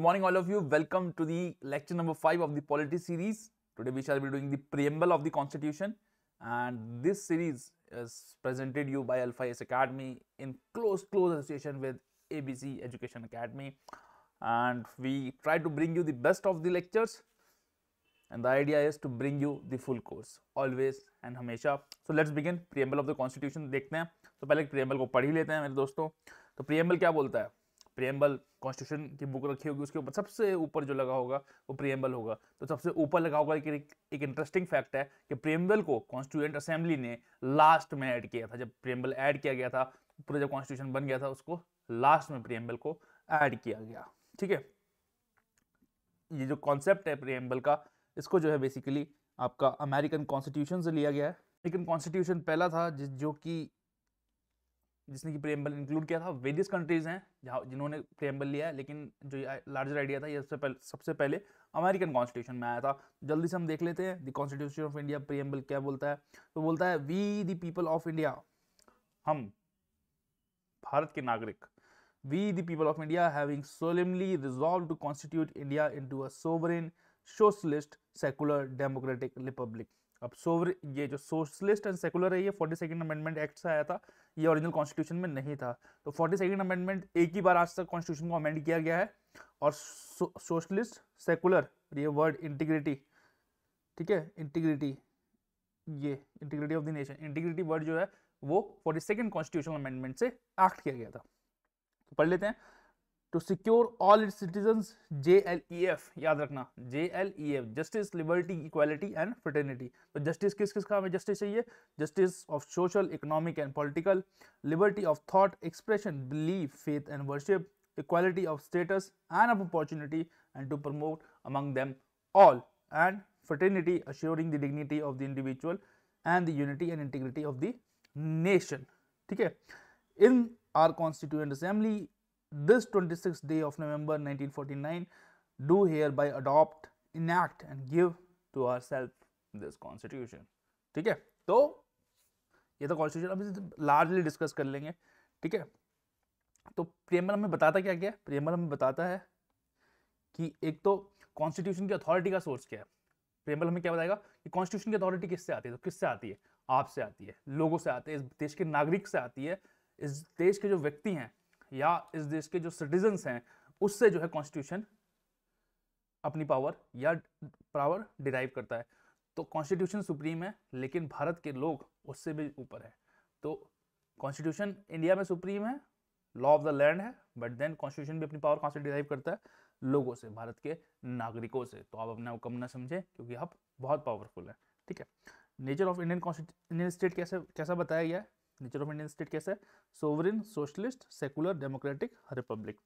morning, all of you. Welcome to the lecture number 5 of the polity series. Today we shall be doing the preamble of the Constitution, and this series is presented you by Alpha S Academy in close association with ABC Education Academy, and we try to bring you the best of the lectures, and the idea is to bring you the full course always and हमेशा. So let's begin. preamble of the Constitution देखते हैं. तो पहले preamble को पढ़ ही लेते हैं मेरे दोस्तों. तो preamble क्या बोलता है? प्रियम्बल कॉन्स्टिट्यूशन की बुक रखी होगी, उसके ऊपर सबसे ऊपर जो लगा होगा वो प्रियम्बल होगा. तो सबसे ऊपर लगा होगा कि एक इंटरेस्टिंग फैक्ट है कि प्रियम्बल को कॉन्स्टिट्यूएंट असेंबली ने लास्ट में ऐड किया था. जब प्रियम्बल ऐड किया गया था, पूरा जब कॉन्स्टिट्यूशन बन गया था, उसको लास्ट में प्रियम्बल को ऐड किया गया. ठीक है, ये जो कॉन्सेप्ट है प्रियम्बल का, इसको जो है बेसिकली आपका अमेरिकन कॉन्स्टिट्यूशन से लिया गया है. अमेरिकन कॉन्स्टिट्यूशन पहला था जिसने कि प्रियम्बल इंक्लूड किया था. वेरियस कंट्रीज हैं जिन्होंने प्रियम्बल लिया है, लेकिन जो लार्जर आइडिया था ये सबसे पहले अमेरिकन कॉन्स्टिट्यूशन में आया था. जल्दी से हम देख लेते हैं the constitution of India preamble क्या बोलता है. तो बोलता है we the people of India, हम भारत के नागरिक, we the people of India having solemnly resolve to constitute India into a sovereign socialist secular democratic republic. अब ये जो सोशलिस्ट एंड सेकुलर है, ये 42nd अमेंडमेंट एक्ट से आया था, ये ओरिजिनल कॉन्स्टिट्यूशन में नहीं था. तो 42nd अमेंडमेंट एक ही बार आज तक कॉन्स्टिट्यूशन को अमेंड किया गया है. और सोशलिस्ट सेकुलर, ये वर्ड इंटीग्रिटी, ठीक है, इंटीग्रिटी, ये integrity of the nation, integrity word जो है वो 42nd कॉन्स्टिट्यूशनल अमेंडमेंट से एक्ट किया गया था. तो पढ़ लेते हैं. To secure all its citizens, JLEF, याद रखना, JLEF, justice, liberty, equality and fraternity. तो justice किसका हमें justice चाहिए? Justice of social, economic and political, liberty of thought, expression, belief, faith and worship, equality of status and of opportunity, and to promote among them all, and fraternity, assuring the dignity of the individual and the unity and integrity of the nation. ठीक है. In our Constituent Assembly, this 26th day of November 1949, do hereby adopt, enact and give to ourselves this constitution. ठीक है, तो ये तो constitution अभी largely discuss कर लेंगे. ठीक है, तो प्रियम्बल हमें बताता क्या क्या है? प्रियम्बल हमें बताता है कि एक तो कॉन्स्टिट्यूशन की अथॉरिटी का सोर्स क्या है. प्रियम्बल हमें क्या बताएगा कि कॉन्स्टिट्यूशन की अथॉरिटी किससे आती है. तो किससे आती है? आपसे आती है, लोगों से आती है, इस देश के नागरिक से आती है. इस देश के जो व्यक्ति हैं या इस देश के जो सिटीजन्स हैं, उससे जो है कॉन्स्टिट्यूशन अपनी पावर डिराइव करता है. तो कॉन्स्टिट्यूशन सुप्रीम है, लेकिन भारत के लोग उससे भी ऊपर है. तो कॉन्स्टिट्यूशन इंडिया में सुप्रीम है, लॉ ऑफ द लैंड है, बट देन कॉन्स्टिट्यूशन भी अपनी पावर कहाँ से डिराइव करता है? लोगों से, भारत के नागरिकों से. तो आप अपने कम ना समझे, क्योंकि आप बहुत पावरफुल है. ठीक है, नेचर ऑफ इंडियन स्टेट कैसा बताया गया है? नेचर ऑफ इंडियन स्टेट कैसा है? Sovereign, socialist, secular, democratic, Republic.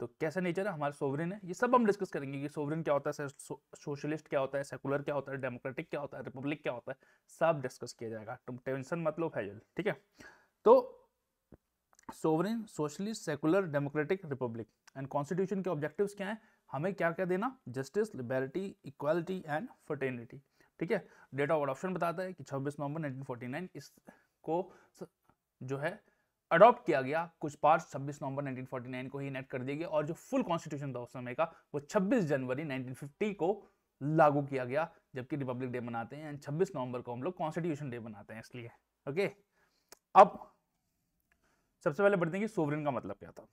तो कैसा नेचर है हमारा? सोवरेन है. ये सब हम डिस्कस करेंगे कि सोवरेन क्या होता है, सोशलिस्ट क्या होता है, सेकुलर क्या होता है, डेमोक्रेटिक क्या होता है, रिपब्लिक क्या होता है, सब डिस्कस किया जाएगा. तुम टेंशन मत लो फैजल. ठीक है, तो sovereign, socialist, secular, democratic, republic. And constitution के ऑब्जेक्टिव्स क्या हैं? हमें क्या क्या देना? Justice, liberty, equality and fraternity. ठीक है, डेट ऑफ अडॉप्शन बताता है कि 26 नवंबर 1949 इसको जो है अडॉप्ट किया गया. कुछ पार्ट्स 26 नवंबर 1949 को ही इनेक्ट कर दिया गया, और जो फुल कॉन्स्टिट्यूशन था उस समय का, वो 26 जनवरी 1950 को लागू किया गया, जबकि रिपब्लिक डे मनाते हैं. 26 नवंबर को हम लोग कॉन्स्टिट्यूशन डे मनाते हैं, इसलिए. ओके, अब सबसे पहले बढ़ते हैं कि सोवरेन का मतलब क्या था.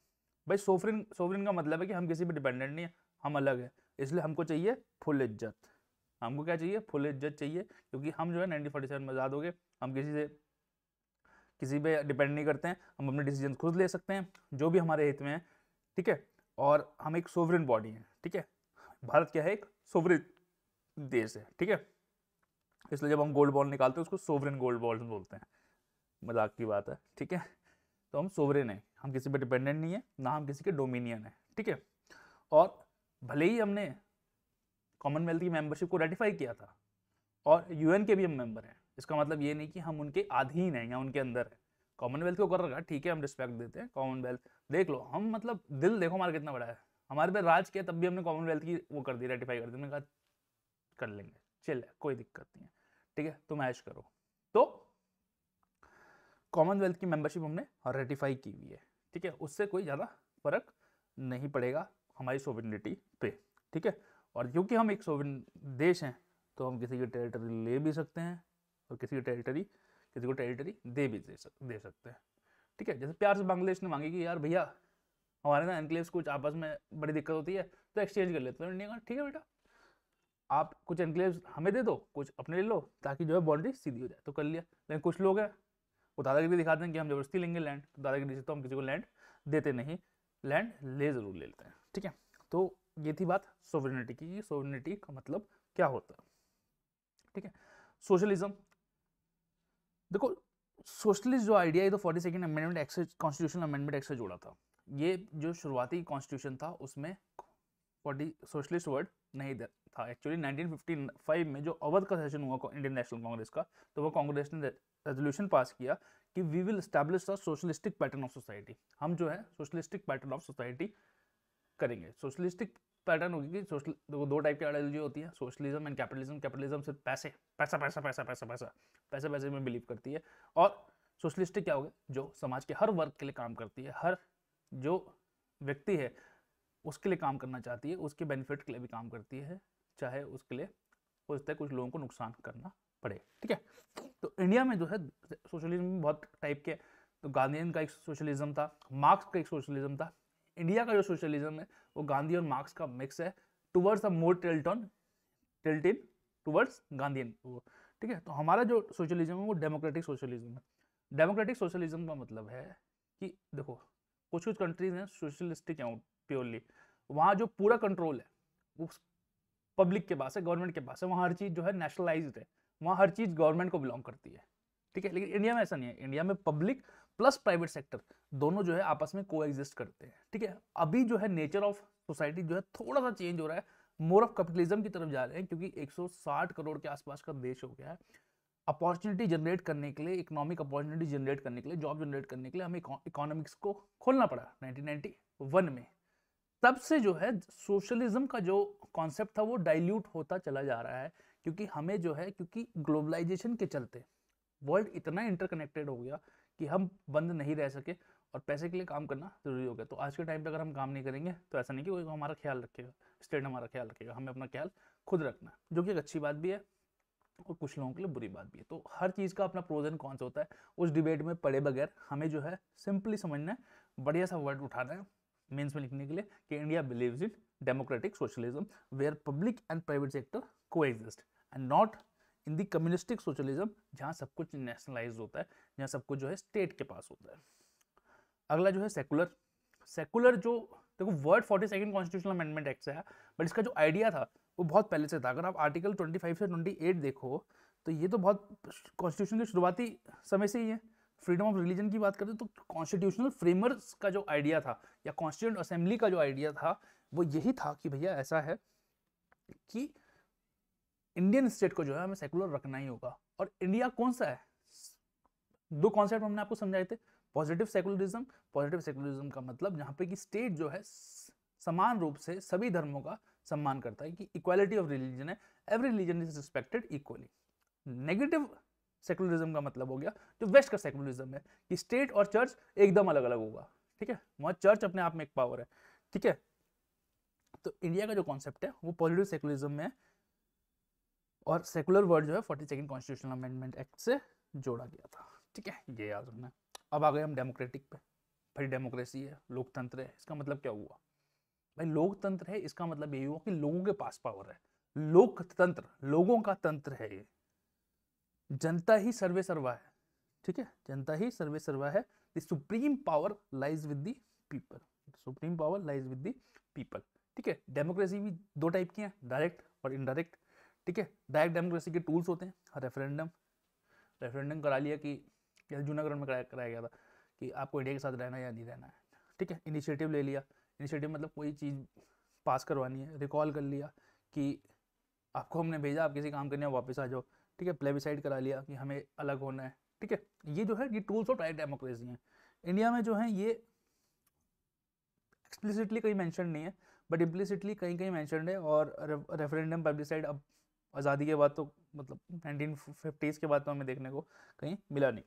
भाई सोवरेन का मतलब है कि हम किसी पर डिपेंडेंट नहीं है, हम अलग है, इसलिए हमको चाहिए फुल इज्जत. हमको क्या चाहिए? फुल इज्जत चाहिए, क्योंकि हम जो है 1947 में आज़ाद हो गए. हम किसी पे डिपेंड नहीं करते हैं, हम अपने डिसीजन खुद ले सकते हैं जो भी हमारे हित में है. ठीक है, और हम एक सोवरेन बॉडी हैं. ठीक है, भारत क्या है? एक सोवरेन देश है. ठीक है, इसलिए जब हम गोल्ड बॉन्ड निकालते हैं उसको सोवरेन गोल्ड बॉन्ड बोलते हैं. मजाक की बात है. ठीक है, तो हम सोवरेन हैं, हम किसी पे डिपेंडेंट नहीं है, ना हम किसी के डोमिनियन है. ठीक है, और भले ही हमने कॉमनवेल्थ की मेंबरशिप को रेटिफाई किया था और यूएन के भी हम मेंबर हैं, इसका मतलब ये नहीं कि हम उनके अधीन हैं या उनके अंदर है. कॉमनवेल्थ को कर रखा, ठीक है, हम रिस्पेक्ट देते हैं. कॉमनवेल्थ देख लो, हम मतलब दिल देखो हमारा कितना बड़ा है. हमारे पे राज किया तब भी हमने कॉमनवेल्थ की वो कर दी, रेटिफाई कर दी. हमने कहा कर लेंगे, चिल है, कोई दिक्कत नहीं है. ठीक है, तुम ऐश करो. तो कॉमनवेल्थ की मेंबरशिप हमने रेटिफाई की हुई है. ठीक है, उससे कोई ज़्यादा फर्क नहीं पड़ेगा. हमारी सोवरेनिटी पे, ठीक है। और क्योंकि हम एक सोवरेन देश हैं तो हम किसी की टेरिटरी ले भी सकते हैं और किसी को टेरिटरी दे सकते हैं, ठीक है। जैसे प्यार से बांग्लादेश ने मांगी कि यार भैया हमारे ना एनक्लेव्स कुछ आपस में बड़ी दिक्कत होती है तो एक्सचेंज कर लेते हैं, इंडिया का ठीक है बेटा, आप कुछ एनक्लेव्स हमें दे दो, कुछ अपने ले लो, ताकि जो है बाउंड्री सीधी हो जाए। तो कर लिया। लेकिन कुछ लोग हैं वो दादागिरी दिखाते हैं कि हम जबरदस्ती लेंगे लैंड, तो दादागिरी से तो हम किसी को लैंड देते नहीं, लैंड ले जरूर लेते हैं, ठीक है। तो ये थी बात सोवरेनिटी की, सोवरेनिटी का मतलब क्या होता है, ठीक है। सोशलिज्म, देखो सोशलिस्ट जो आइडिया है तो 42nd अमेंडमेंट एक्ट से, कॉन्स्टिट्यूशनल अमेंडमेंट एक्ट से जोड़ा था। ये जो शुरुआती कॉन्स्टिट्यूशन था उसमें 40 सोशलिस्ट वर्ड नहीं था। एक्चुअली 1955 में जो अवध का सेशन हुआ इंडियन नेशनल कांग्रेस का, तो वो कांग्रेस ने रेजोल्यूशन पास किया कि we will establish a socialistic pattern of society. हम जो है सोशलिस्टिक पैटर्न ऑफ सोसाइटी करेंगे। सोशलिस्टिक पैटर्न होगी कि सोशल, दो टाइप की आइडियोलॉजी होती है, सोशलिज्म एंड कैपिटलिज्म। कैपिटलिज्म सिर्फ पैसे पैसा पैसा पैसा पैसा पैसा पैसे पैसे में बिलीव करती है, और सोशलिस्टिक क्या होगा, जो समाज के हर वर्ग के लिए काम करती है, हर जो व्यक्ति है उसके लिए काम करना चाहती है, उसके बेनिफिट के लिए भी काम करती है, चाहे उसके लिए कुछ लोगों को नुकसान करना पड़े, ठीक है। तो इंडिया में जो है सोशलिज्म बहुत टाइप के, तो गांधीयन का एक सोशलिज्म था, मार्क्स का एक सोशलिज्म था। इंडिया का जो सोशलिज्म है वो गांधी और मार्क्स का मिक्स है, towards a more tilted towards Gandhian, ठीक है। तो हमारा जो सोशलिज्म है वो डेमोक्रेटिक सोशलिज्म है। डेमोक्रेटिक सोशलिज्म का मतलब है कि देखो कुछ कंट्रीज हैं सोशलिस्टिक हैं प्योरली, वहाँ जो पूरा कंट्रोल है वो पब्लिक के पास है, गवर्नमेंट के पास है, वहाँ हर चीज़ जो है नेशनलाइज्ड है, वहाँ हर चीज़ गवर्नमेंट को बिलोंग करती है, ठीक है। लेकिन इंडिया में ऐसा नहीं है, इंडिया में पब्लिक प्लस प्राइवेट सेक्टर दोनों जो है आपस में को एग्जिस्ट करते हैं, ठीक है। अभी जो है नेचर ऑफ सोसाइटी जो है थोड़ा सा चेंज हो रहा है, मोर ऑफ कैपिटलिज्म की तरफ जा रहे हैं, क्योंकि 160 करोड़ के आसपास का देश हो गया है। अपॉर्चुनिटी जनरेट करने के लिए, इकोनॉमिक अपॉर्चुनिटी जनरेट करने के लिए, जॉब जनरेट करने के लिए हमें इकोनॉमिक्स को खोलना पड़ा 1991 में। तब से जो है सोशलिज्म का जो कॉन्सेप्ट था वो डाइल्यूट होता चला जा रहा है, क्योंकि हमें जो है, क्योंकि ग्लोबलाइजेशन के चलते वर्ल्ड इतना इंटरकनेक्टेड हो गया कि हम बंद नहीं रह सके और पैसे के लिए काम करना जरूरी हो गया। तो आज के टाइम पे अगर हम काम नहीं करेंगे तो ऐसा नहीं कि कोई हमारा ख्याल रखेगा, स्टेट हमारा ख्याल रखेगा, हमें अपना ख्याल खुद रखना है, जो कि एक अच्छी बात भी है और कुछ लोगों के लिए बुरी बात भी है। तो हर चीज़ का अपना प्रोज एंड कॉन्स होता है, उस डिबेट में पड़े बगैर हमें जो है सिंपली समझना है, बढ़िया सा वर्ड उठाना है मेंस में लिखने के लिए कि India believes in democratic socialism where public and private sector coexist and not in the communistic socialism जहाँ सब कुछ नेशनलाइज होता है, जहाँ सब कुछ जो है स्टेट के पास होता है। अगला जो है सेकुलर। सेकुलर जो देखो word 42nd constitutional amendment act से है, बट इसका जो आइडिया था वो बहुत पहले से था। अगर आप आर्टिकल 25 से 28 देखो तो ये तो बहुत कॉन्स्टिट्यूशन के शुरुआती समय से ही है। फ्रीडम ऑफ रिलीजन की बात करें तो कॉन्स्टिट्यूशनल फ्रेमर्स का जो आइडिया था या कॉन्स्टिट्यूंट असेंबली का जो आइडिया था वो यही था कि भैया ऐसा है कि इंडियन स्टेट को जो है हमें सेकुलर रखना ही होगा। और इंडिया कौन सा है, दो कॉन्सेप्ट हमने आपको समझाए थे, पॉजिटिव सेकुलरिज्म। पॉजिटिव सेकुलरिज्म का मतलब जहाँ पे कि स्टेट जो है समान रूप से सभी धर्मों का सम्मान करता है, कि इक्वालिटी ऑफ रिलीजन है, every religion is respected equally. Negative secularism का मतलब हो गया जो वेस्ट का सेकुलरिज्म है, कि स्टेट और चर्च एकदम अलग अलग होगा, ठीक है। वहाँ चर्च अपने आप में एक पावर है, ठीक है। तो इंडिया का जो कॉन्सेप्ट है वो पॉजिटिव सेकुलरिज्म में है, और सेकुलर वर्ड जो है 42nd कॉन्स्टिट्यूशनल अमेंडमेंट एक्ट से जोड़ा गया था, ठीक है। ये याद रखना। अब आ गए हम डेमोक्रेटिक पे। भाई डेमोक्रेसी है, लोकतंत्र है, इसका मतलब क्या हुआ भाई? लोकतंत्र है इसका मतलब यही हुआ कि लोगों के पास पावर है। लोकतंत्र लोगों का तंत्र है, ये जनता ही सर्वे सर्वा है, ठीक है। जनता ही सर्वे सर्वा है। The supreme power lies with the people, supreme power lies with the people, ठीक है। डेमोक्रेसी भी दो टाइप की है, डायरेक्ट और इनडायरेक्ट, ठीक है। डायरेक्ट डेमोक्रेसी के टूल्स होते हैं, रेफरेंडम करा लिया कि जूनागढ़ में कराया गया था कि आपको इंडिया के साथ रहना या नहीं रहना है, ठीक है। इनिशिएटिव ले लिया, इनिशिएटिव मतलब कोई चीज़ पास करवानी है, रिकॉल कर लिया कि आपको हमने भेजा, आप किसी काम करने वापस आ जाओ, ठीक है। प्लेबिसाइड करा लिया कि हमें अलग होना है, ठीक है। ये जो है ये टूल्स ऑफ डायरेक्ट डेमोक्रेसी हैं। इंडिया में जो है ये एक्सप्लिसिटली कहीं मेंशन नहीं है, बट इम्प्लिसिटली कहीं कहीं मेंशनड है। और रेफरेंडम प्लेबिसाइड अब आज़ादी के बाद तो मतलब 1950s के बाद तो हमें देखने को कहीं मिला नहीं।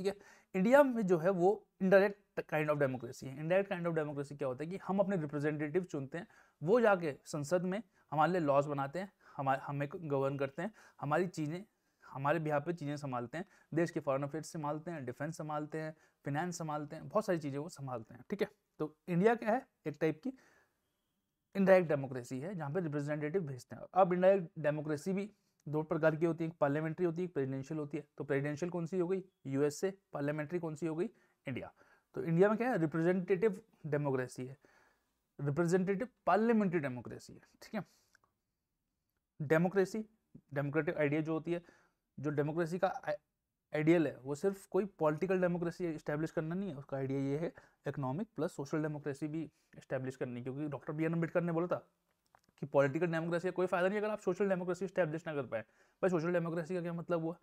ठीक है। इंडिया में जो है वो इनडायरेक्ट काइंड ऑफ डेमोक्रेसी है। इनडायरेक्ट काइंड ऑफ डेमोक्रेसी क्या होता है कि हम अपने रिप्रेजेंटेटिव चुनते हैं, वो जाके संसद में हमारे लिए लॉज बनाते हैं, हमें गवर्न करते हैं, हमारी चीज़ें हमारे बिहार पे चीज़ें संभालते हैं, देश के फॉरेन अफेयर्स संभालते हैं, डिफेंस संभालते हैं, फिनेंस संभालते हैं, बहुत सारी चीज़ें वो संभालते हैं, ठीक है। तो इंडिया क्या है, एक टाइप की इनडायरेक्ट डेमोक्रेसी है जहाँ पे रिप्रेजेंटेटिव भेजते हैं। अब इनडायरेक्ट डेमोक्रेसी भी दो प्रकार की होती है, पार्लियामेंट्री होती है, प्रेसिडेंशियल होती है। तो प्रेसिडेंशियल कौन सी हो गई, यूएसए, पार्लियामेंट्री कौन सी हो गई, इंडिया। तो इंडिया में क्या है, रिप्रेजेंटेटिव डेमोक्रेसी है, रिप्रेजेंटेटिव पार्लियामेंट्री डेमोक्रेसी है, ठीक है। डेमोक्रेसी, डेमोक्रेटिक आइडिया जो होती है, जो डेमोक्रेसी का आइडियल है वो सिर्फ कोई पॉलिटिकल डेमोक्रेसी इस्टेब्लिश करना नहीं है, उसका आइडिया ये है इकोनॉमिक प्लस सोशल डेमोक्रेसी भी इस्टेब्लिश करनी, क्योंकि डॉक्टर बी आर अम्बेडकर ने बोला था कि पॉलिटिकल डेमोक्रेसी का कोई फायदा नहीं अगर आप सोशल डेमोक्रेसी इस्टेब्लिश ना कर पाए। भाई सोशल डेमोक्रेसी का क्या मतलब हुआ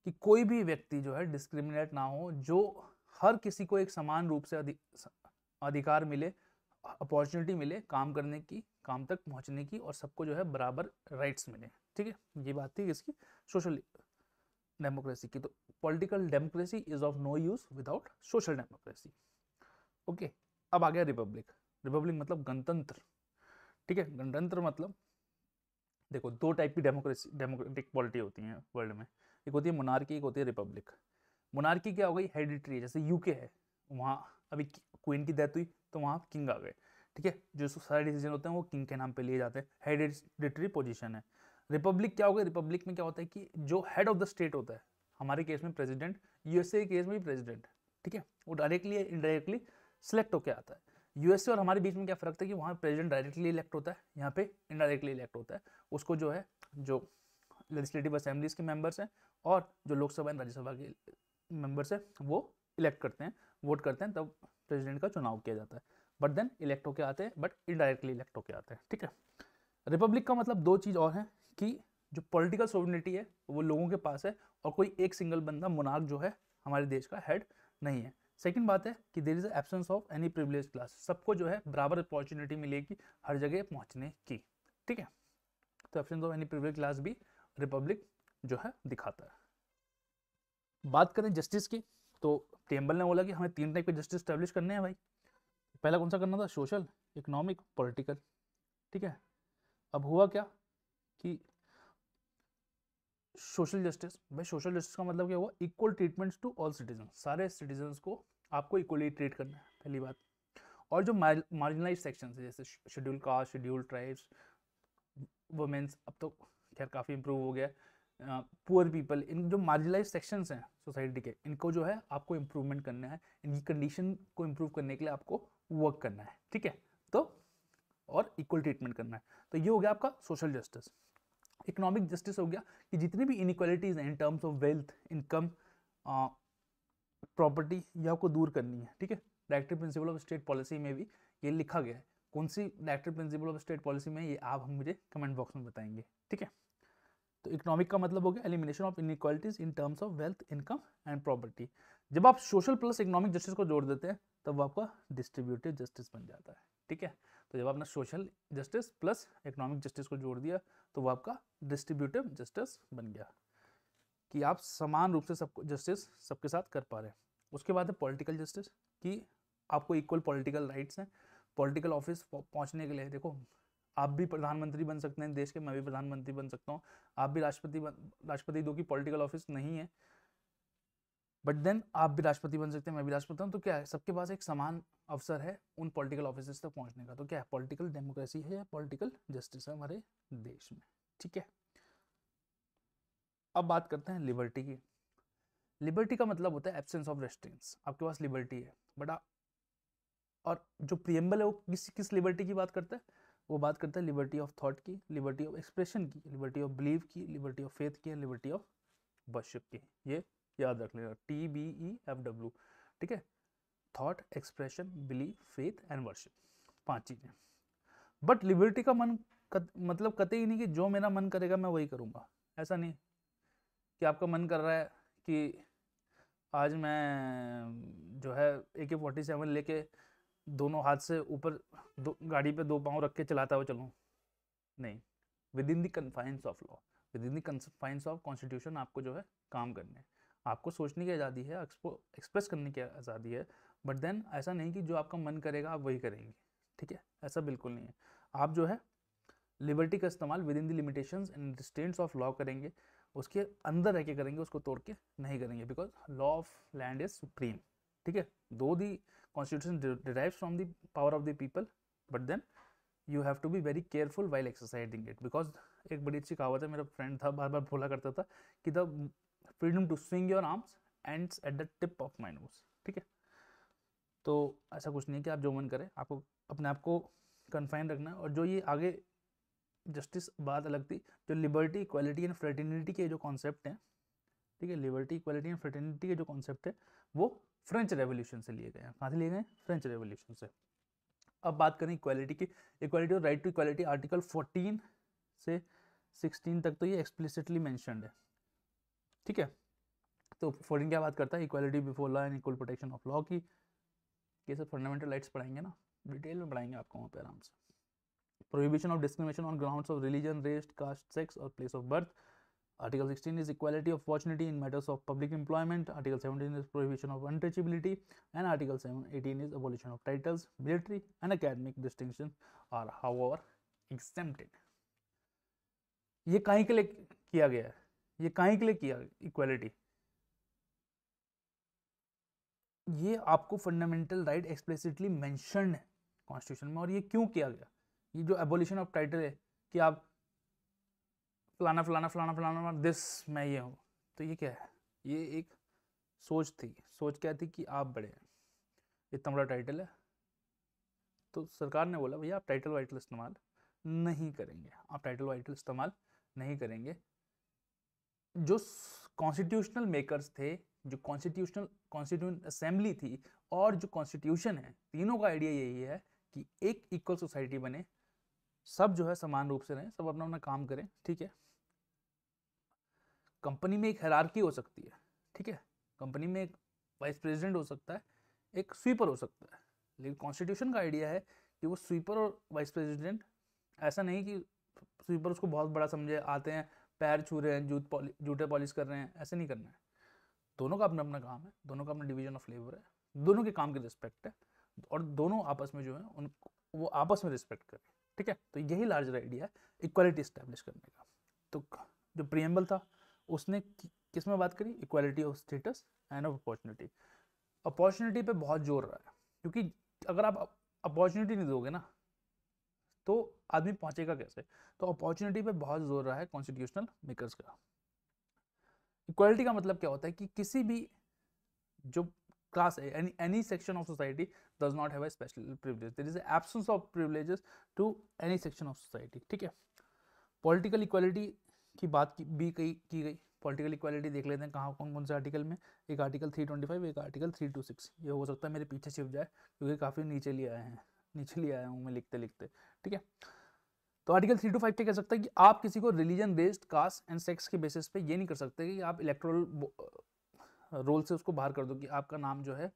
कि कोई भी व्यक्ति जो है डिस्क्रिमिनेट ना हो, जो हर किसी को एक समान रूप से अधिकार मिले, अपॉर्चुनिटी मिले काम करने की, काम तक पहुंचने की, और सबको जो है बराबर राइट्स मिले, ठीक है। ये बात थी इसकी सोशल डेमोक्रेसी की। तो political democracy is of no use without social democracy. Okay, अब आ गया रिपब्लिक। रिपब्लिक मतलब गणतंत्र, ठीक है। गणतंत्र मतलब देखो दो टाइप की डेमोक्रेटिक पॉलिटी होती हैं वर्ल्ड में, एक होती है मोनार्की, एक होती है रिपब्लिक। मोनार्की क्या हो गई, हेरिडिटरी, जैसे यूके है, वहाँ अभी क्वीन की डेथ हुई तो वहाँ किंग आ गए, ठीक है। जो सारे डिसीजन होते हैं वो किंग के नाम पे लिए जाते हैं, हेरिडिटरी पोजीशन है। रिपब्लिक क्या हो गया, रिपब्लिक में क्या होता है कि जो हेड ऑफ द स्टेट होता है, हमारे केस में प्रेसिडेंट, यूएसए के केस में भी प्रेसिडेंट, ठीक है, वो डायरेक्टली या इनडायरेक्टली सिलेक्ट होकर आता है। यूएसए और हमारे बीच में क्या फर्क था कि वहाँ प्रेसिडेंट डायरेक्टली इलेक्ट होता है, यहाँ पे इनडायरेक्टली इलेक्ट होता है। उसको जो है जो लेजिस्लेटिव असेंबलीज के मेंबर्स हैं और जो लोकसभा एंड राज्यसभा के मेंबर्स हैं वो इलेक्ट करते हैं, वोट करते हैं, तब प्रेसिडेंट का चुनाव किया जाता है। बट देन इलेक्ट होके आते हैं, बट इनडायरेक्टली इलेक्ट होके आते हैं, ठीक है। रिपब्लिक का मतलब दो चीज़ और है कि जो पॉलिटिकल सोवरेनिटी है वो लोगों के पास है, और कोई एक सिंगल बंदा मोनार्क जो है हमारे देश का हेड नहीं है। सेकंड बात है कि there is absence of any privilege class, सबको जो है बराबर अपॉर्चुनिटी मिलेगी हर जगह पहुंचने की, ठीक है। तो absence of any privilege class भी रिपब्लिक जो है दिखाता है। बात करें जस्टिस की, तो टेम्बल ने बोला कि हमें 3 टाइप के जस्टिस स्टैब्लिश करने हैं भाई। पहला कौन सा करना था, सोशल, इकोनॉमिक, पॉलिटिकल, ठीक है। अब हुआ क्या कि सोशल जस्टिस, भाई सोशल जस्टिस का मतलब क्या हुआ, equal treatment to all citizen, सारे सिटीजन को आपको इक्वली ट्रीट करना है, पहली बात। और जो मार्जिनलाइज सेक्शन है जैसे schedule caste, schedule tribes, womens, अब तो खैर काफ़ी इंप्रूव हो गया, पुअर पीपल, इन जो मार्जिनलाइज सेक्शंस हैं सोसाइटी के, इनको जो है आपको इम्प्रूवमेंट करना है, इनकी कंडीशन को इम्प्रूव करने के लिए आपको वर्क करना है, ठीक है। तो और इक्वल ट्रीटमेंट करना है, तो ये हो गया आपका सोशल जस्टिस। इकोनॉमिक जस्टिस हो गया कि जितनी भी इनइक्वालिटीज हैं in terms of wealth, income, property, ये आपको दूर करनी है, ठीक है। Directive principle of state policy में भी ये लिखा गया है। कौन सी directive principle of state policy में, ये आप हम मुझे कमेंट बॉक्स में बताएंगे, ठीक है। तो इकोनॉमिक का मतलब हो गया elimination of inequalities in terms of wealth, income and property. जब आप सोशल प्लस इकोनॉमिक जस्टिस को जोड़ देते हैं तब वो आपका डिस्ट्रीब्यूटिव जस्टिस बन जाता है, ठीक है। तो जब आपने social justice plus economic justice को जोड़ दिया तो वो आपका डिस्ट्रीब्यूटिव जस्टिस बन गया, कि आप समान रूप से सबको जस्टिस सबके साथ कर पा रहे हैं। उसके बाद है पॉलिटिकल जस्टिस, कि आपको इक्वल पॉलिटिकल राइट्स हैं। पॉलिटिकल ऑफिस पहुंचने के लिए देखो, आप भी प्रधानमंत्री बन सकते हैं देश के, मैं भी प्रधानमंत्री बन सकता हूँ, आप भी राष्ट्रपति दो की पॉलिटिकल ऑफिस नहीं है, बट देन आप भी राष्ट्रपति बन सकते हैं, मैं भी राष्ट्रपति हूँ। तो क्या है, सबके पास एक समान अवसर है उन पॉलिटिकल ऑफिस तक पहुंचने का। तो क्या है, पॉलिटिकल डेमोक्रेसी है या पॉलिटिकल जस्टिस है हमारे देश में, ठीक है। अब बात करते हैं लिबर्टी की। लिबर्टी का मतलब होता है एब्सेंस ऑफ रेस्ट्रिक्शंस, आपके पास लिबर्टी है बट और जो प्रियम्बल है वो किस लिबर्टी की बात करता है, वो बात करता है लिबर्टी ऑफ थॉट की, लिबर्टी ऑफ एक्सप्रेशन की, लिबर्टी ऑफ बिलीव की, लिबर्टी ऑफ फेथ की, लिबर्टी ऑफ वर्शिप की। ये याद रख लेना, TBEFW, ठीक है। Thought, expression, believe, faith and worship, 5 चीजें। बट लिबर्टी का मतलब कतई नहीं कि जो मेरा मन करेगा मैं वही करूँगा, ऐसा नहीं कि आपका मन कर रहा है कि आज मैं जो है AK-47 लेके दोनों हाथ से ऊपर गाड़ी पे 2 पाँव रख के चलाता हुआ चलूँ, नहीं। With in the confines of law, with in the confines of constitution आपको जो है काम करने हैं। आपको सोचने की आज़ादी है, एक्सप्रेस करने की आज़ादी है, बट देन ऐसा नहीं कि जो आपका मन करेगा आप वही करेंगे, ठीक है, ऐसा बिल्कुल नहीं है। आप जो है लिबर्टी का इस्तेमाल with in the limitations and restraints of law करेंगे, उसके अंदर रह के करेंगे, उसको तोड़ के नहीं करेंगे, because law of land is supreme, ठीक है। दो the constitution derives from the power of the people, but then you have to be very careful while exercising it, because एक बड़ी अच्छी कहावत है, मेरा फ्रेंड था बार बार बोला करता था कि the freedom to swing your arms ends at the tip of my nose, ठीक है। तो ऐसा कुछ नहीं है कि आप जो मन करें, आपको अपने आप को कन्फाइन रखना है। और जो ये आगे जस्टिस बात अलग थी, जो लिबर्टी इक्वालिटी एंड फ्रेटर्निटी के जो कॉन्सेप्ट हैं, ठीक है, लिबर्टी इक्वालिटी एंड फ्रेटर्निटी के जो कॉन्सेप्ट है वो फ्रेंच रेवोल्यूशन से लिए गए हैं। कहाँ से लिए गए? फ्रेंच रेवोल्यूशन से। अब बात करें इक्वालिटी की, इक्वालिटी और राइट टू इक्वालिटी आर्टिकल 14 से 16 तक तो ये एक्सप्लिसिटली मेंशन्ड है, ठीक है। तो 14 क्या बात करता है? Equality before law and equal protection of law की। ये सब फंडामेंटल राइट्स पढ़ाएंगे ना, डिटेल में पढ़ाएंगे आपको वहाँ पे आराम से। Prohibition of discrimination on grounds of religion, race, caste, sex और place of birth. Article 16 is equality of opportunity in matters of public employment. Article 17 is prohibition of untouchability, and Article 18 is abolition of titles. Military and academic distinctions are, however, exempted. ये काहे के लिए किया गया है? ये काहे के लिए किया इक्वालिटी? ये आपको फंडामेंटल राइट एक्सप्लिसिटली मेंशन्ड है कॉन्स्टिट्यूशन में। और ये क्यों किया गया? ये जो एबोलिशन ऑफ टाइटल है कि आप फलाना फलाना फलाना फलाना दिस मैं ये हूँ, तो ये क्या है? ये एक सोच थी। सोच क्या थी? कि आप बड़े हैं, इतना बड़ा टाइटल है, तो सरकार ने बोला भैया आप टाइटल वाइटल इस्तेमाल नहीं करेंगे, आप टाइटल वाइटल इस्तेमाल नहीं करेंगे। जो कॉन्स्टिट्यूशनल मेकर्स थे, जो कॉन्स्टिट्यूंट असेंबली थी और जो कॉन्स्टिट्यूशन है, तीनों का आइडिया यही है कि एक इक्वल सोसाइटी बने, सब जो है समान रूप से रहें, सब अपना अपना काम करें, ठीक है। कंपनी में एक हायरार्की हो सकती है, ठीक है, कंपनी में एक वाइस प्रेसिडेंट हो सकता है, एक स्वीपर हो सकता है, लेकिन कॉन्स्टिट्यूशन का आइडिया है कि वो स्वीपर और वाइस प्रेसिडेंट, ऐसा नहीं कि स्वीपर उसको बहुत बड़ा समझे, आते हैं पैर छू रहे हैं, जूते पॉलिश कर रहे हैं, ऐसे नहीं करना है। दोनों का अपना अपना काम है, दोनों का अपना डिवीजन ऑफ लेबर है, दोनों के काम की रिस्पेक्ट है, और दोनों आपस में जो है उन वो आपस में रिस्पेक्ट करें, ठीक है। तो यही लार्जर आइडिया है इक्वालिटी इस्टेब्लिश करने का। तो जो प्रीएम्बल था उसने किस में बात करी? Equality of status end of opportunity. Opportunity पे बहुत जोर रहा है, क्योंकि अगर आप अपॉर्चुनिटी नहीं दोगे ना तो आदमी पहुंचेगा कैसे? तो अपॉर्चुनिटी पे बहुत जोर रहा है कॉन्स्टिट्यूशनल मेकर्स का। इक्वालिटी का मतलब क्या होता है? कि किसी भी जो क्लास है, any section of society does not have a special privilege, there is an absence of privileges to any section of society, ठीक है। पॉलिटिकल इक्वालिटी की बात भी की गई। पॉलिटिकल इक्वालिटी देख लेते हैं कहाँ कौन कौन से आर्टिकल में। एक आर्टिकल 325, एक आर्टिकल 326। ये हो सकता है मेरे पीछे छिप जाए क्योंकि काफ़ी नीचे लिए आए हैं, नीचे लिए आया हूँ मैं लिखते लिखते, ठीक है। तो आर्टिकल 325 क्या कह सकता है? कि आप किसी को religion based, caste and sex के बेसिस पे ये नहीं कर सकते कि आप इलेक्टोरल रोल से उसको बाहर कर दो, कि आपका नाम जो है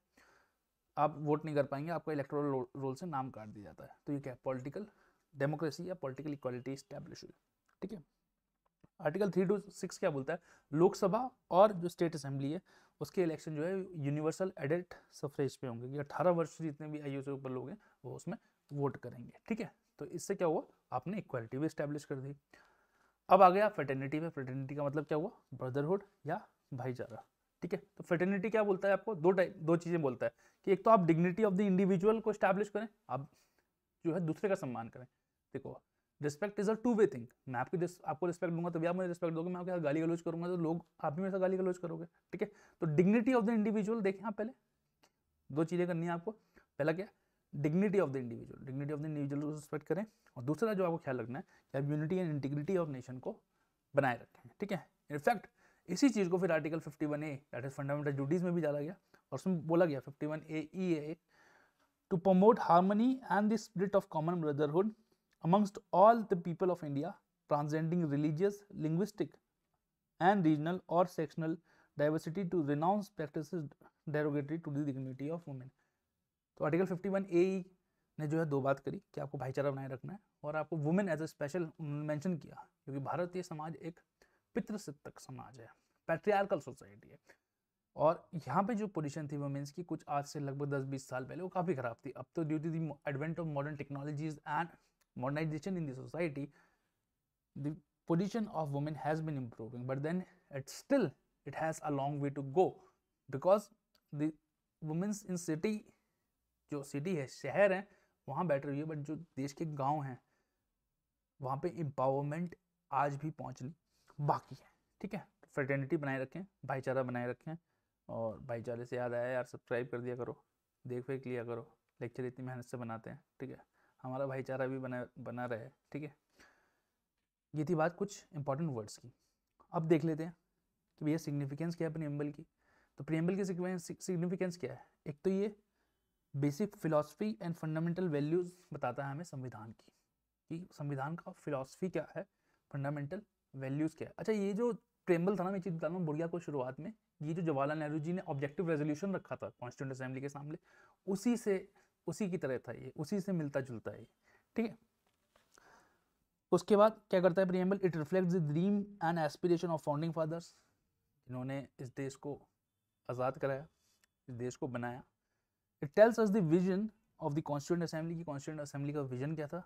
आप वोट नहीं कर पाएंगे, आपका इलेक्टोरल रोल से नाम काट दिया जाता है। तो ये क्या है? पॉलिटिकल डेमोक्रेसी या पॉलिटिकल इक्वालिटी स्टैब्लिश हुई, ठीक है। आर्टिकल 326 क्या बोलता है? लोकसभा और जो स्टेट असेंबली है उसके इलेक्शन जो है यूनिवर्सल एडल्ट सफरेज पे होंगे, कि 18 वर्ष जितने भी आयु से ऊपर लोग हैं वो उसमें वोट करेंगे, ठीक है। तो इससे क्या हुआ? आपने इक्वालिटी भी स्टैब्लिश कर दी। अब आ गया फ्रेटर्निटी में। फ्रेटर्निटी का मतलब क्या हुआ? ब्रदरहुड या भाईचारा, ठीक है। तो फ्रेटर्निटी क्या बोलता है आपको? दो चीजें बोलता है, कि एक तो आप डिग्निटी ऑफ द इंडिविजुअल को स्टैब्लिश करें, आप जो है दूसरे का सम्मान करें। देखो, respect is a two way thing. मैं आपको रिस्पेक्ट दूंगा तभी आप मुझे रिस्पेक्ट दोगे, मैं आपके गाली गलौज करूंगा तो लोग आप भी मेरे साथ गाली गलौज करोगे, ठीक है। तो डिग्निटी ऑफ द इंडिविजुअल देखें आप, पहले दो चीजें करनी है आपको। पहला क्या? Dignity of the individual, dignity of the individual को रिस्पेक्ट करें। और दूसरा जो आपको ख्याल रखना है कि आप unity and integrity of nation को बनाए रखें, ठीक है। इनफैक्ट इसी चीज को फिर article 51A that is fundamental duties में भी डाला गया, और उसमें बोला गया 51AE to promote harmony and the spirit of common brotherhood amongst all the people of India, transcending religious, linguistic, and regional or sectional diversity, to renounce practices derogatory to the dignity of women. तो article 51AE ने जो है दो बात करी कि आपको भाईचारा बनाए रखना है, और आपको women as a special mention किया, क्योंकि भारतीय समाज एक पितृसत्तक समाज है, पैट्रियार्कल सोसाइटी है। और यहाँ पे जो पोजीशन थी वुमेन्स की कुछ आज से लगभग 10-20 साल पहले वो काफ़ी ख़राब थी। अब तो due to the advent of modern technologies and modernisation in the society, the position of women has been improving, but then it has a long way to go, because the women's in city, जो city है, शहर है, वहाँ बैठ रही है, but जो देश के गांव हैं वहाँ पे एम्पावरमेंट आज भी पहुँचनी बाकी है। ठीक है, फ्रेटर्निटी बनाए रखें, भाईचारा बनाए रखें। और भाईचारे से याद आया यार, सब्सक्राइब कर दिया करो, देख वेख लिया करो, लेक्चर इतनी मेहनत से बनाते हैं। ठीक है, हमारा भाईचारा भी बना रहे। ठीक है, ये थी बात कुछ इंपॉर्टेंट वर्ड्स की। अब देख लेते हैं कि भैया सिग्निफिकेंस क्या है प्रीएम्बल की। तो प्रीएम्बल की सिग्निफिकेंस क्या है? एक तो ये basic philosophy and fundamental values बताता है हमें संविधान की, कि संविधान का फिलॉसफी क्या है, फंडामेंटल वैल्यूज क्या है। अच्छा, ये जो प्रीएम्बल था ना, मैं चीज़ बता रहा हूँ बुढ़िया को शुरुआत में, ये जो जवाहरलाल नेहरू जी ने ऑब्जेक्टिव रेजोल्यूशन रखा था कॉन्स्टिट्यूंट असेंबली के सामने, उसी की तरह था ये, उसी से मिलता जुलता है। ठीक है, उसके बाद क्या करता है preamble? It reflects the dream and aspiration of founding fathers, जिन्होंने इस देश को आज़ाद कराया, इस देश को बनाया। It tells us the vision of the constituent assembly, की कॉन्स्टिट्यूंट असेंबली का विजन क्या था।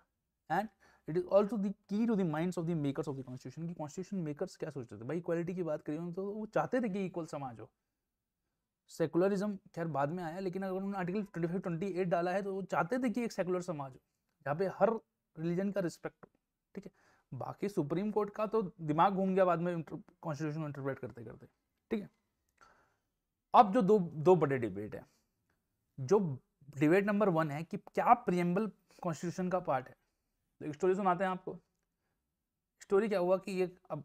And it is also the key to the minds of the makers of the constitution, की कॉन्स्टिट्यूशन मेकर्स क्या सोचते थे। भाई इक्वालिटी की बात करिए तो वो चाहते थे कि इक्वल समाज हो। सेकुलरिज्म खैर बाद में आया, लेकिन अगर उन्होंने आर्टिकल 25-28 डाला है तो वो चाहते थे कि एक सेकुलर समाज हो जहाँ पे हर रिलीजन का रिस्पेक्ट हो। ठीक है, बाकी सुप्रीम कोर्ट का तो दिमाग घूम गया बाद में कॉन्स्टिट्यूशन इंटरप्रेट करते करते। ठीक है, अब जो दो बड़े डिबेट है, जो डिबेट नंबर 1 है कि क्या प्रीएम्बल कॉन्स्टिट्यूशन का पार्ट है। तो एक स्टोरी सुनाते हैं आपको। स्टोरी क्या हुआ कि ये, अब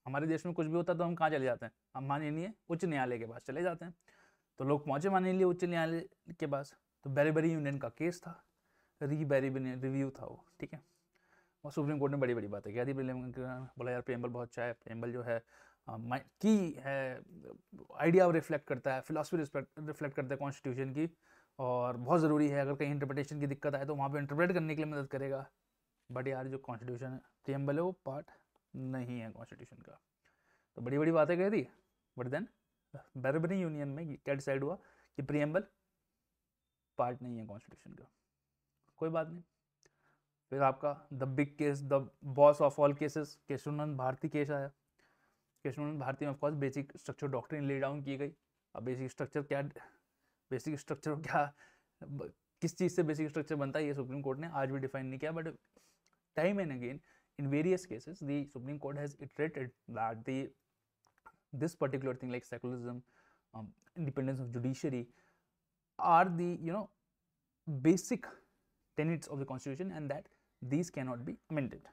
हमारे देश में कुछ भी होता है तो हम कहाँ चले जाते हैं? हम माननीय उच्च न्यायालय के पास चले जाते हैं। तो लोग पहुंचे माननीय उच्च न्यायालय के पास, तो बेरीबरी यूनियन का केस था, बेरीबरी रिव्यू था वो। ठीक है, और सुप्रीम कोर्ट ने बड़ी बड़ी बातें कह दी। बोला यार प्रीएम्बल बहुत अच्छा है, प्रीएम्बल जो है की है, आइडिया रिफ्लेक्ट करता है, फिलॉसफी रिफ्लेक्ट करता है कॉन्स्टिट्यूशन की, और बहुत ज़रूरी है, अगर कहीं इंटरप्रिटेशन की दिक्कत आए तो वहाँ पे इंटरप्रेट करने के लिए मदद करेगा। बट यार जो कॉन्स्टिट्यूशन है, प्रीएम्बल है, वो पार्ट नहीं है कॉन्स्टिट्यूशन का। तो बड़ी बड़ी बातें कह दी, बट देन बेरीबरी यूनियन में क्या डिसाइड हुआ कि प्रीएम्बल पार्ट नहीं है कॉन्स्टिट्यूशन का। कोई बात नहीं, फिर आपका the big case, the boss of all cases, Keshavananda Bharati case आया। केशवानंद भारती में of course basic structure doctrine lay down की गई। अब बेसिक स्ट्रक्चर क्या, किस चीज़ से बेसिक स्ट्रक्चर बनता है, ये सुप्रीम कोर्ट ने आज भी डिफाइन नहीं किया। But time and again in various cases the Supreme Court has iterated that this particular thing like secularism, independence of judiciary are the basic tenets of the constitution, and that these cannot be amended.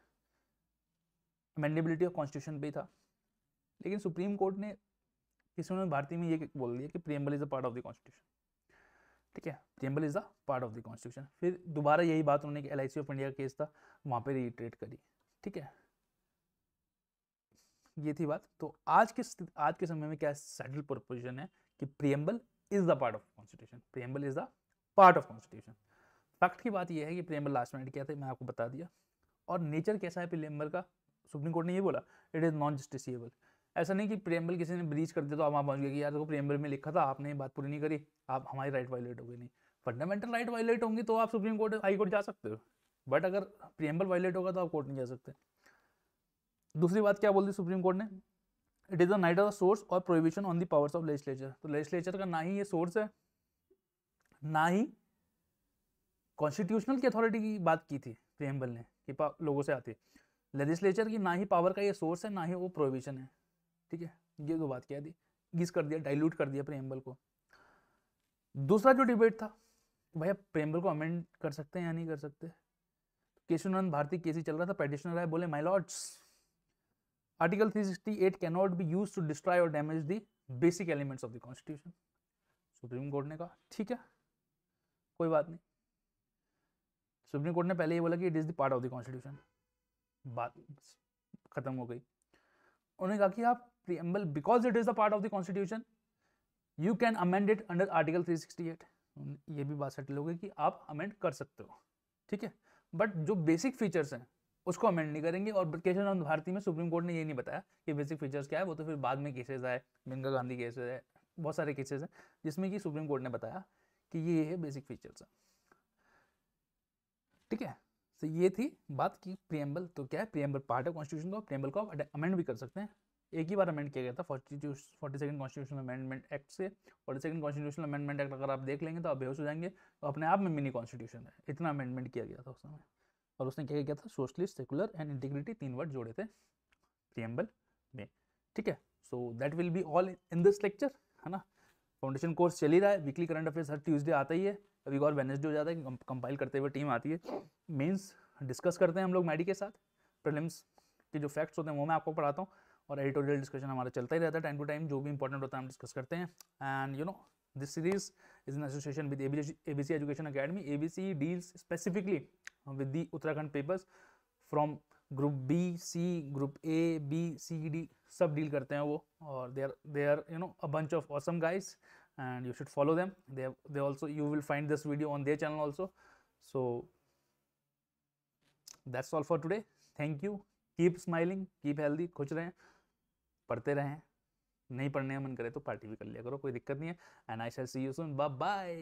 Amendability of constitution भी था, लेकिन supreme court ने किसी भारतीय में ये बोल दिया कि preamble is a part of the constitution. ठीक है, preamble is a part of the constitution. फिर दोबारा यही बात उन्होंने LIC ऑफ इंडिया का केस था, वहाँ पे रीइटरेट करी। ठीक है, ये थी बात। तो आज के समय में क्या सेटल प्रोपोजिशन है कि preamble is the part of constitution, preamble is the part of constitution. Fact की बात यह है कि प्रीएम्बल लास्ट मिनट क्या था, मैं आपको बता दिया। और नेचर कैसा है प्रीएम्बल का, सुप्रीम कोर्ट ने ये बोला, इट इज नॉन जस्टिसिएबल। ऐसा नहीं कि प्रीएम्बल किसी ने ब्रीच कर दिया तो आप वहाँ पहुँच गए कि यार देखो प्रीएम्बल में लिखा था, आपने ये बात पूरी नहीं करी, आप हमारी राइट वायलेट हो गई। नहीं, फंडामेंटल राइट वायलेट होंगी तो आप सुप्रीम कोर्ट, हाई कोर्ट जा सकते हो, बट अगर प्रीएम्बल वायलेट होगा तो आप कोर्ट नहीं जा सकते। दूसरी बात क्या बोल दी सुप्रीम कोर्ट ने, it is neither the source और prohibition on the powers of legislature. तो लेजिस्लेचर का ना ही ये सोर्स है, ना ही कॉन्स्टिट्यूशनल की अथॉरिटी की बात की थी प्रीएम्बल ने कि लोगों से आती, लेजिस्लेचर की ना ही पावर का ये सोर्स है, ना ही वो प्रोहिबिशन है। ठीक है, ये दो बात कह दी, गीज कर दिया, डाइल्यूट कर दिया प्रीएम्बल को। दूसरा जो डिबेट था, भैया प्रीएम्बल को अमेंड कर सकते हैं या नहीं कर सकते। केशवानंद भारती केस ही चल रहा था, पेटिशनर आए, बोले my Lord's, article 368 cannot be used to destroy or damage the basic elements of the constitution। Supreme court ने कहा ठीक है, कोई बात नहीं। सुप्रीम कोर्ट ने पहले ये बोला कि it is the part of the constitution, बात खत्म हो गई। उन्होंने कहा कि आप preamble, because it is the part of the constitution, you can amend it under article 368। ये भी बात सेटल हो गई कि आप अमेंड कर सकते हो। ठीक है, बट जो बेसिक फीचर्स हैं उसको अमेंड नहीं करेंगे। और केशवानंद भारती में सुप्रीम कोर्ट ने ये नहीं बताया कि बेसिक फीचर्स क्या है, वो तो फिर बाद में केसेस आए, मेनका गांधी केस है, बहुत सारे केसेस हैं जिसमें कि सुप्रीम कोर्ट ने बताया कि ये है बेसिक फीचर्स है, ठीक है। तो ये थी बात की प्रियम्बल तो क्या है, प्रियम्बल पार्ट है कॉन्स्टिट्यूशन का, प्रियम्बल को आप अमेंड भी कर सकते हैं। एक ही बार अमेंड किया गया था 42nd कॉन्स्टिट्यूशनल अमेंडमेंट एक्ट से। 42nd कॉन्स्टिट्यूशनल अमेंडमेंट एक्ट अगर आप देख लेंगे तो आप बेहोश हो जाएंगे, तो अपने आप में मिनी कॉन्स्टिट्यूशन है, इतना अमेंडमेंट किया गया था उस समय। और उसने क्या किया था, socialist, secular and integrity 3 word जोड़े थे प्रियम्बल में, ठीक है। So that will be all in this lecture, है ना। फाउंडेशन कोर्स चल ही रहा है, वीकली करंट अफेयर्स हर ट्यूसडे आता ही है, अभी और वेडनेसडे हो जाता है, कंपाइल करते हुए टीम आती है। मेंस डिस्कस करते हैं हम लोग मैडी के साथ, प्रीलिम्स के जो फैक्ट्स होते हैं वो मैं आपको पढ़ाता हूँ, और एडिटोरियल डिस्कशन हमारा चलता ही रहता है टाइम टू टाइम, जो भी इंपॉर्टेंट होता है हम डिस्कस करते हैं। And you know this series is in association with ABC education academy. ABC deals specifically with the Uttarakhand papers from group B, C, group A, B, C, D, सब deal करते हैं वो, और they are you know a bunch of awesome guys and you should follow them. They also, you will find this video on their channel also. So that's all for today. Thank you. Keep smiling, keep healthy, खुश रहें, पढ़ते रहें, नहीं पढ़ने का मन करे तो पार्टी भी कर लिया करो, कोई दिक्कत नहीं है। And I shall see you soon. Bye bye.